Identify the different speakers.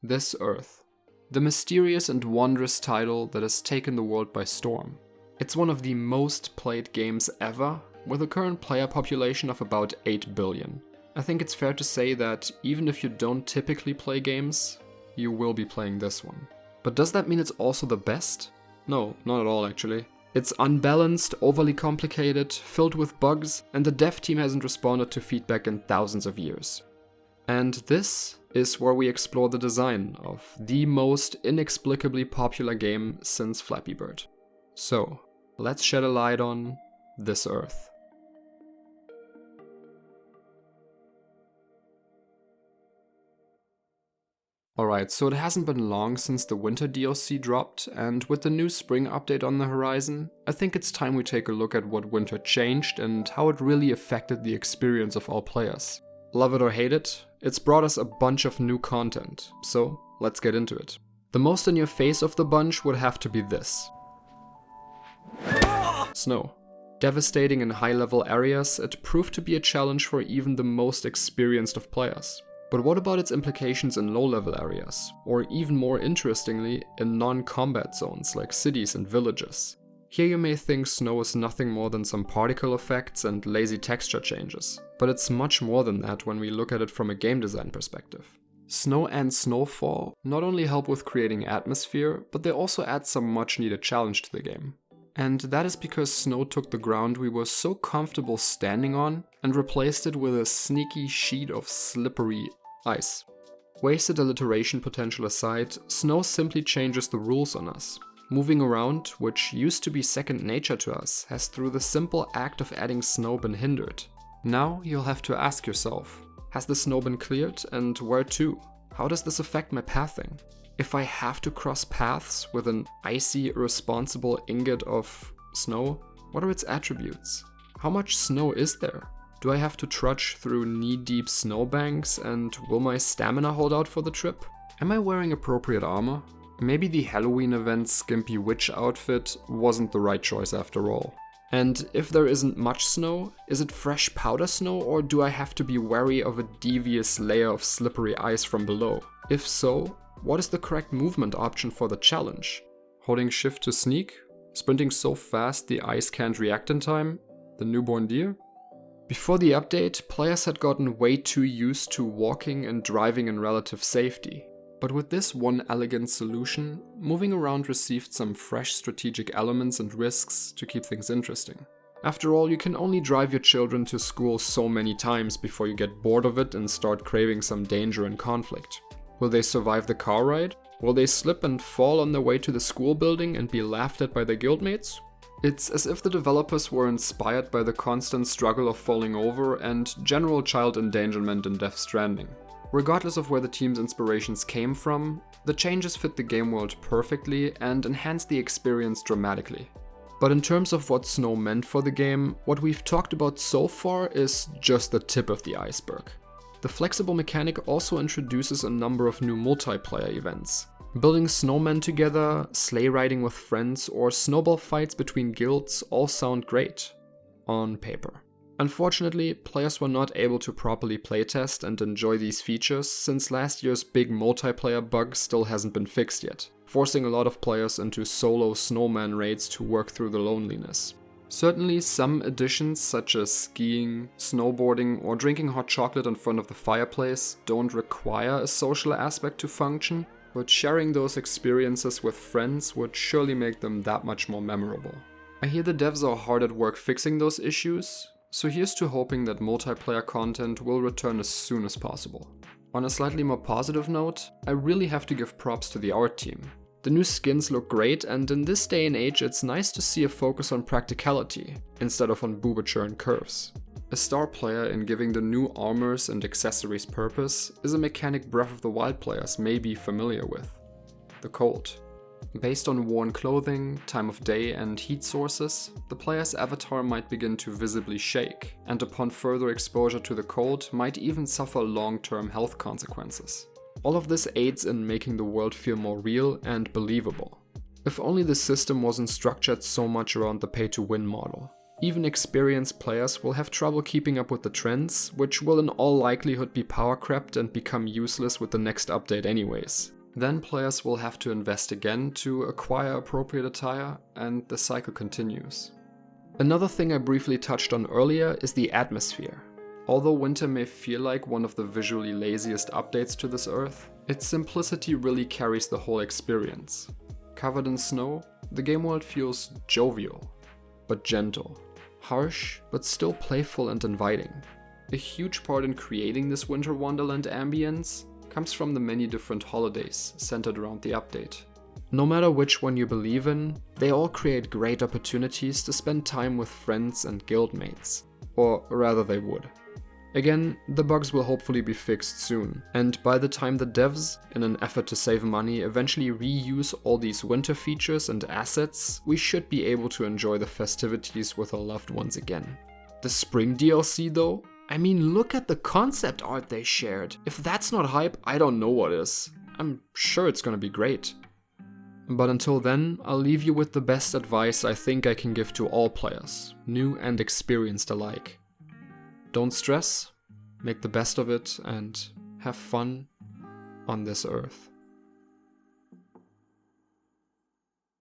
Speaker 1: This Earth, the mysterious and wondrous title that has taken the world by storm. It's one of the most played games ever, with a current player population of about 8 billion. I think it's fair to say that even if you don't typically play games, you will be playing this one. But does that mean it's also the best? No, not at all actually. It's unbalanced, overly complicated, filled with bugs, and the dev team hasn't responded to feedback in thousands of years. And this is where we explore the design of the most inexplicably popular game since Flappy Bird. So, let's shed a light on This Earth. Alright, so it hasn't been long since the winter DLC dropped, and with the new spring update on the horizon, I think it's time we take a look at what winter changed and how it really affected the experience of all players. Love it or hate it, it's brought us a bunch of new content, so let's get into it. The most in your face of the bunch would have to be this. Snow. Devastating in high-level areas, it proved to be a challenge for even the most experienced of players. But what about its implications in low-level areas, or even more interestingly, in non-combat zones like cities and villages? Here you may think snow is nothing more than some particle effects and lazy texture changes, but it's much more than that when we look at it from a game design perspective. Snow and snowfall not only help with creating atmosphere, but they also add some much needed challenge to the game. And that is because snow took the ground we were so comfortable standing on and replaced it with a sneaky sheet of slippery ice. Wasted alliteration potential aside, snow simply changes the rules on us. Moving around, which used to be second nature to us, has through the simple act of adding snow been hindered. Now you'll have to ask yourself, has the snow been cleared and where to? How does this affect my pathing? If I have to cross paths with an icy, irresponsible ingot of snow, what are its attributes? How much snow is there? Do I have to trudge through knee-deep snowbanks, and will my stamina hold out for the trip? Am I wearing appropriate armor? Maybe the Halloween event's skimpy witch outfit wasn't the right choice after all. And if there isn't much snow, is it fresh powder snow, or do I have to be wary of a devious layer of slippery ice from below? If so, what is the correct movement option for the challenge? Holding shift to sneak? Sprinting so fast the ice can't react in time? The newborn deer? Before the update, players had gotten way too used to walking and driving in relative safety. But with this one elegant solution, moving around received some fresh strategic elements and risks to keep things interesting. After all, you can only drive your children to school so many times before you get bored of it and start craving some danger and conflict. Will they survive the car ride? Will they slip and fall on their way to the school building and be laughed at by their guildmates? It's as if the developers were inspired by the constant struggle of falling over and general child endangerment in Death Stranding. Regardless of where the team's inspirations came from, the changes fit the game world perfectly and enhanced the experience dramatically. But in terms of what snow meant for the game, what we've talked about so far is just the tip of the iceberg. The flexible mechanic also introduces a number of new multiplayer events. Building snowmen together, sleigh riding with friends, or snowball fights between guilds all sound great. On paper. Unfortunately, players were not able to properly playtest and enjoy these features since last year's big multiplayer bug still hasn't been fixed yet, forcing a lot of players into solo snowman raids to work through the loneliness. Certainly some additions such as skiing, snowboarding, or drinking hot chocolate in front of the fireplace don't require a social aspect to function, but sharing those experiences with friends would surely make them that much more memorable. I hear the devs are hard at work fixing those issues, so here's to hoping that multiplayer content will return as soon as possible. On a slightly more positive note, I really have to give props to the art team. The new skins look great, and in this day and age it's nice to see a focus on practicality, instead of on boobature and curves. A star player in giving the new armors and accessories purpose is a mechanic Breath of the Wild players may be familiar with. The cold. Based on worn clothing, time of day and heat sources, the player's avatar might begin to visibly shake, and upon further exposure to the cold might even suffer long-term health consequences. All of this aids in making the world feel more real and believable. If only the system wasn't structured so much around the pay-to-win model. Even experienced players will have trouble keeping up with the trends, which will in all likelihood be power crept and become useless with the next update anyways. Then players will have to invest again to acquire appropriate attire, and the cycle continues. Another thing I briefly touched on earlier is the atmosphere. Although winter may feel like one of the visually laziest updates to this Earth, its simplicity really carries the whole experience. Covered in snow, the game world feels jovial, but gentle. Harsh, but still playful and inviting. A huge part in creating this winter wonderland ambience comes from the many different holidays centered around the update. No matter which one you believe in, they all create great opportunities to spend time with friends and guildmates. Or rather they would. Again, the bugs will hopefully be fixed soon, and by the time the devs, in an effort to save money, eventually reuse all these winter features and assets, we should be able to enjoy the festivities with our loved ones again. The spring DLC though? I mean, look at the concept art they shared. If that's not hype, I don't know what is. I'm sure it's gonna be great. But until then, I'll leave you with the best advice I think I can give to all players, new and experienced alike. Don't stress, make the best of it, and have fun on this Earth.